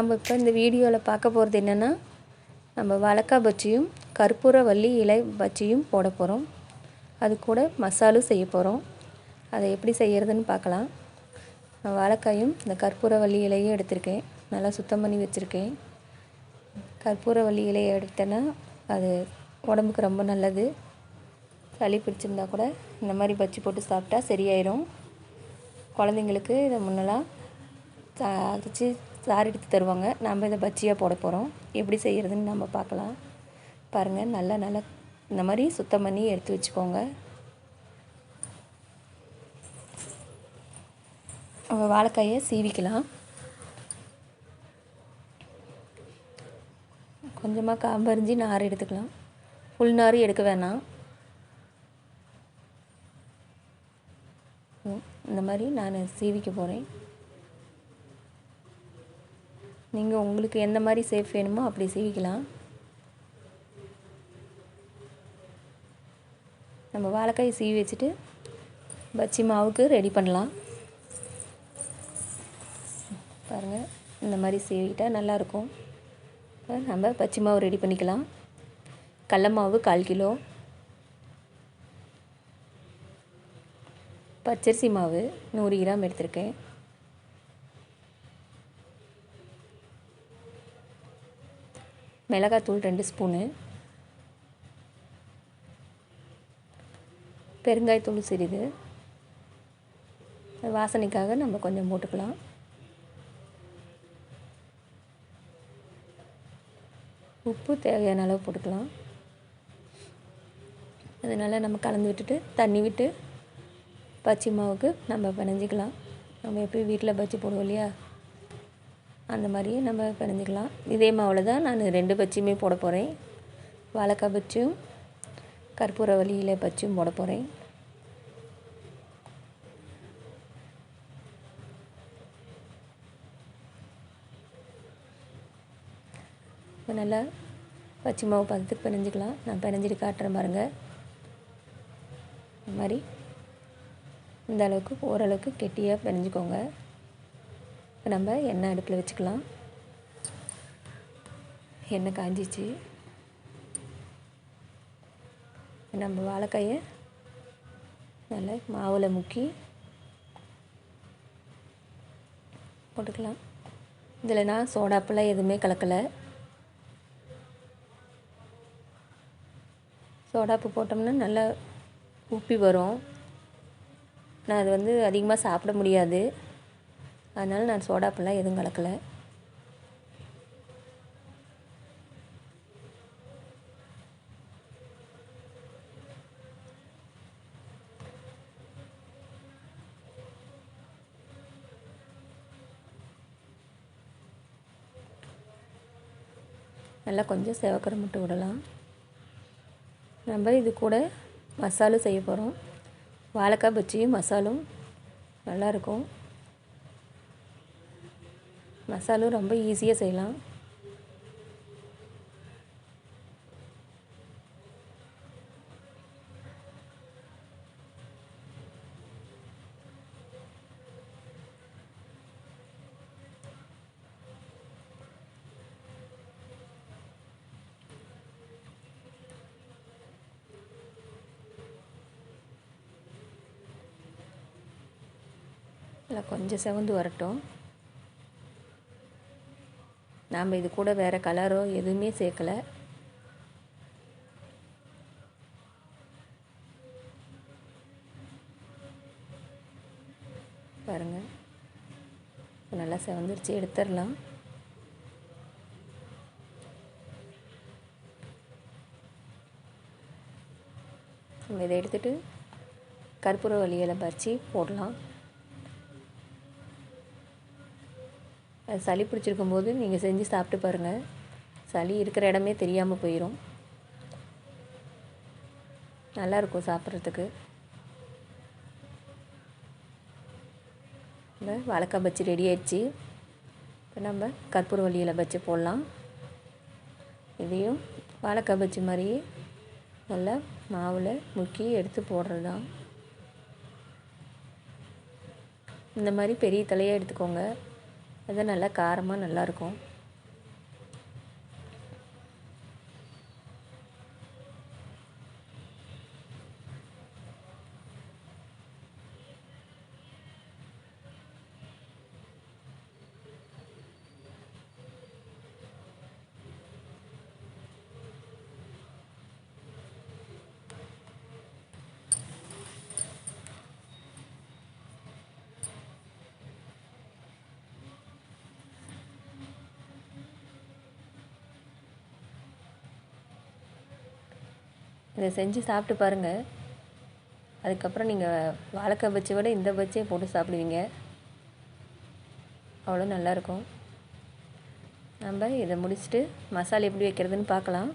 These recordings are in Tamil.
நாம் இப்போ இந்த வீடியோவில் பார்க்க போகிறது என்னென்னா, நம்ம வாழைக்காய் பஜ்ஜியும் கற்பூரவள்ளி இலை பஜ்ஜியும் போட போகிறோம். அது கூட மசாலும் செய்ய போகிறோம். அதை எப்படி செய்கிறதுன்னு பார்க்கலாம். நான் வாழைக்காயும் இந்த கற்பூரவள்ளி இலையும் எடுத்திருக்கேன். நல்லா சுத்தம் பண்ணி வச்சுருக்கேன். கற்பூரவள்ளி இலையை எடுத்தேன்னா அது உடம்புக்கு ரொம்ப நல்லது. சளி பிடிச்சிருந்தா கூட இந்த மாதிரி பஜ்ஜி போட்டு சாப்பிட்டா சரியாயிடும். குழந்தைங்களுக்கு இதை முன்னெல்லாம் அரைச்சி சாறு எடுத்து தருவாங்க. நம்ம இதை பஜ்ஜியாக போட போகிறோம். எப்படி செய்கிறதுன்னு நம்ம பார்க்கலாம். பாருங்கள், நல்லா இந்த மாதிரி சுத்தம் பண்ணி எடுத்து வச்சுக்கோங்க. வாழைக்காயை சீவிக்கலாம். கொஞ்சமாக காம்பரிஞ்சு நார் எடுத்துக்கலாம். ஃபுல் நார் எடுக்க வேணாம். இந்த மாதிரி நான் சீவிக்க போகிறேன். நீங்கள் உங்களுக்கு எந்த மாதிரி சேஃப் வேணுமோ அப்படி சீவிக்கலாம். நம்ம வாழைக்காயை சீவி வச்சுட்டு பஜ்ஜி மாவுக்கு ரெடி பண்ணலாம். பாருங்கள், இந்த மாதிரி சீவிக்கிட்டால் நல்லாயிருக்கும். நம்ம பஜ்ஜி மாவு ரெடி பண்ணிக்கலாம். கடல மாவு 1/4 கிலோ, பச்சரிசி மாவு 100 கிராம் எடுத்திருக்கேன். மிளகாத்தூள் 2 ஸ்பூனு, பெருங்காயத்தூள் சிறிது, வாசனைக்காக நம்ம கொஞ்சம் போட்டுக்கலாம். உப்பு தேவையான அளவு போட்டுக்கலாம். அதனால் நம்ம கலந்து விட்டுட்டு தண்ணி விட்டு பஜ்ஜி மாவுக்கு நம்ம பிணைஞ்சிக்கலாம். நம்ம எப்பயும் வீட்டில் பஜ்ஜி போடுவோம் இல்லையா, அந்த மாதிரியே நம்ம பிணைஞ்சிக்கலாம். இதே மாவில் தான் நான் 2 பஜ்ஜியுமே போட போகிறேன். வாழைக்காய் பஜ்ஜியும் கற்பூரவள்ளி இலை பஜ்ஜியும் போட போகிறேன். இப்போ நல்லா பஜ்ஜி மாவு பதத்துக்கு பிணைஞ்சிக்கலாம். நான் பிணைஞ்சிட்டு காட்டுறேன் பாருங்கள். இந்த மாதிரி இந்த அளவுக்கு ஓரளவுக்கு கெட்டியாக பிணைஞ்சிக்கோங்க. இப்போ நம்ம எண்ணெய் அடுப்பில் வச்சுக்கலாம். எண்ணெய் காஞ்சிச்சு. நம்ம வாழைக்காயை நல்லா மாவில் முக்கி போட்டுக்கலாம். இதில் நான் சோடாப்பெல்லாம் எதுவுமே கலக்கலை. சோடாப்பு போட்டோம்னா நல்லா உப்பி வரும். நான் அது அதிகமாக சாப்பிட முடியாது. அதனால் நான் சோடாப்பெல்லாம் எதுவும் கலக்கலை. நல்லா கொஞ்சம் செவக்கரை மட்டும் விடலாம். நம்ம இது கூட மசாலும் செய்ய போகிறோம். வாழைக்காய் பஜ்ஜியும் மசாலும் நல்லாயிருக்கும். மசாலும் ரொம்ப ஈஸியாக செய்யலாம். இல்லை, கொஞ்சம் செவந்து வரட்டும். நாம் இது கூட வேறு கலரோ எதுவுமே சேர்க்கலை. பாருங்கள், நல்லா செவந்துருச்சு. எடுத்துடலாம். நம்ம இதை எடுத்துகிட்டு கற்பூரவள்ளி இலை பஜ்ஜி போடலாம். அது சளி பிடிச்சிருக்கும் போது நீங்கள் செஞ்சு சாப்பிட்டு பாருங்கள். சளி இருக்கிற இடமே தெரியாமல் போயிடும். நல்லாயிருக்கும் சாப்பிட்றதுக்கு. இந்த வாழைக்காய் பஜ்ஜி ரெடி ஆயிடுச்சு. இப்போ நம்ம கற்பூரவள்ளி இலை பஜ்ஜி போடலாம். இதையும் வாழைக்காய் பஜ்ஜி மாதிரியே நல்லா மாவில் முக்கி எடுத்து போடுறது தான். இந்த மாதிரி பெரிய தலையாக எடுத்துக்கோங்க. அது நல்லா காரமாக நல்லாயிருக்கும். இதை செஞ்சு சாப்பிட்டு பாருங்கள். அதுக்கப்புறம் நீங்கள் வாழைக்காய் பஜ்ஜியை விட இந்த பஜ்ஜியை போட்டு சாப்பிடுவீங்க. அவ்வளோ நல்லாயிருக்கும். நம்ம இதை முடிச்சுட்டு மசாலா எப்படி வைக்கிறதுன்னு பார்க்கலாம்.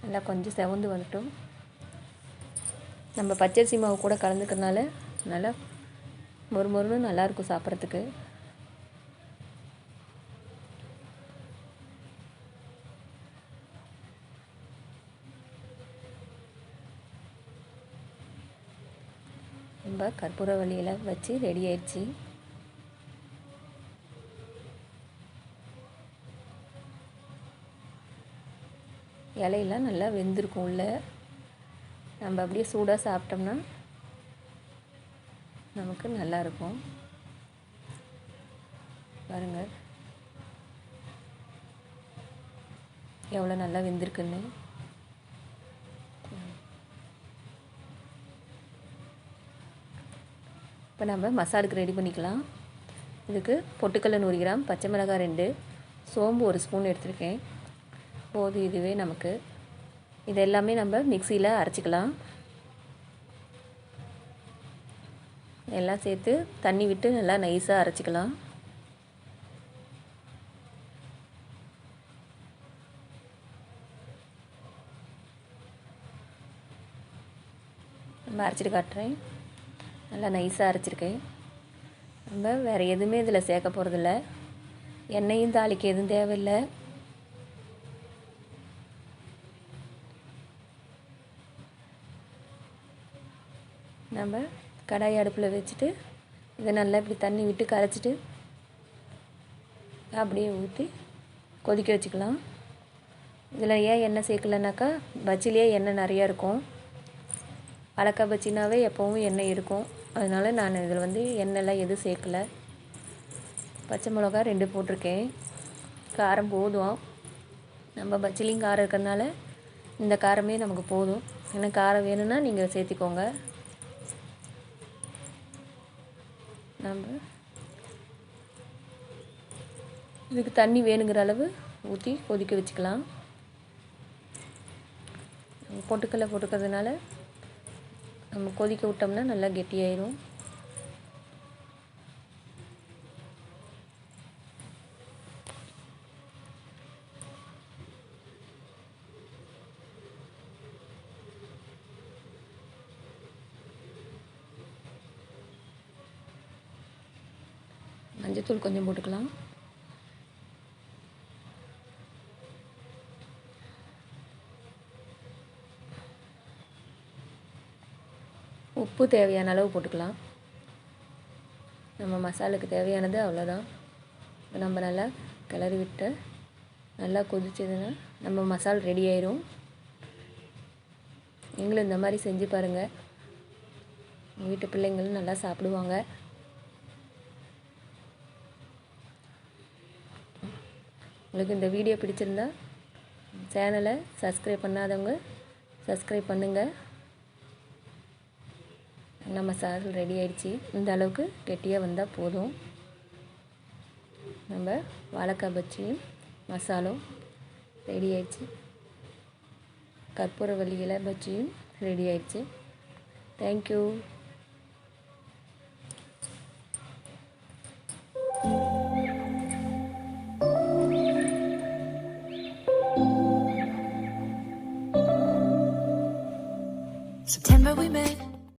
நல்லா கொஞ்சம் செவந்து வரட்டும். நம்ம பச்சரிசி மாவு கூட கலந்துக்கிறதுனால நல்லா மொறுமொறுன்னு நல்லாயிருக்கும் சாப்பிட்றதுக்கு. நம்ம கற்பூரவள்ளியில் வச்சு ரெடி ஆயிடுச்சு. இலையெல்லாம் நல்லா வெந்திருக்கும் உள்ள. நம்ம அப்படியே சூடாக சாப்பிட்டோம்னா நமக்கு நல்லாயிருக்கும். பாருங்கள் எவ்வளோ நல்லா வெந்திருக்குன்னு. இப்போ நம்ம மசாலுக்கு ரெடி பண்ணிக்கலாம். இதுக்கு பொட்டுக்கடலை 100 கிராம், பச்சை மிளகாய் 2, சோம்பு 1 ஸ்பூன் எடுத்திருக்கேன். போதும் இதுவே நமக்கு. இது எல்லாமே நம்ம மிக்சியில் அரைச்சிக்கலாம். எல்லாம் சேர்த்து தண்ணி விட்டு நல்லா நைஸாக அரைச்சிக்கலாம். நம்ம அரைச்சிட்டு காட்டுறேன். நல்லா நைஸாக அரைச்சிருக்கேன். நம்ம வேறு எதுவுமே இதில் சேர்க்க போகிறதில்ல. எண்ணெயும் தாளிக்க எதுவும் தேவையில்லை. நம்ம கடாய் அடுப்பில் வச்சுட்டு இதை நல்லா இப்படி தண்ணி விட்டு கரைச்சிட்டு அப்படியே ஊற்றி கொதிக்க வச்சுக்கலாம். இதில் ஏன் எண்ணெய் சேர்க்கலனாக்கா பஜ்ஜிலேயே எண்ணெய் நிறையா இருக்கும். வாழைக்காய் பஜ்ஜினாவே எப்போவும் எண்ணெய் இருக்கும். அதனால் நான் இதில் எண்ணெய்லாம் எதுவும் சேர்க்கலை. பச்சை மிளகா 2 போட்டிருக்கேன். காரம் போதும். நம்ம பஜ்ஜிலையும் காரம் இருக்கிறதுனால இந்த காரமே நமக்கு போதும். எனக்கு காரம் வேணும்னா நீங்கள் சேர்த்திக்கோங்க. நம்ம இதுக்கு தண்ணி வேணுங்கிற அளவு ஊற்றி கொதிக்க வச்சுக்கலாம். பொட்டுக்கடலை போட்டுக்கிறதுனால நம்ம கொதிக்க விட்டோம்னா நல்லா கெட்டியாயிரும். மஞ்சத்தூள் கொஞ்சம் போட்டுக்கலாம். உப்பு தேவையான அளவு போட்டுக்கலாம். நம்ம மசாலுக்கு தேவையானது அவ்வளோதான். நம்ம நல்லா கிளறி விட்டு நல்லா கொதிச்சதுன்னா நம்ம மசால் ரெடி ஆயிரும். நீங்களும் இந்த மாதிரி செஞ்சு பாருங்கள். வீட்டு பிள்ளைங்களும் நல்லா சாப்பிடுவாங்க. உங்களுக்கு இந்த வீடியோ பிடிச்சிருந்தா சேனலை சப்ஸ்கிரைப் பண்ணாதவங்க சப்ஸ்கிரைப் பண்ணுங்கள். நம்ம மசாலா ரெடி ஆயிடுச்சு. இந்த அளவுக்கு கெட்டியாக வந்தால் போதும். நம்ம வாழைக்காய் பஜ்ஜியும் மசாலும் ரெடி ஆயிடுச்சு. கற்பூரவள்ளி இலை பஜ்ஜியும் ரெடி ஆயிடுச்சு. தேங்க்யூ. September we met.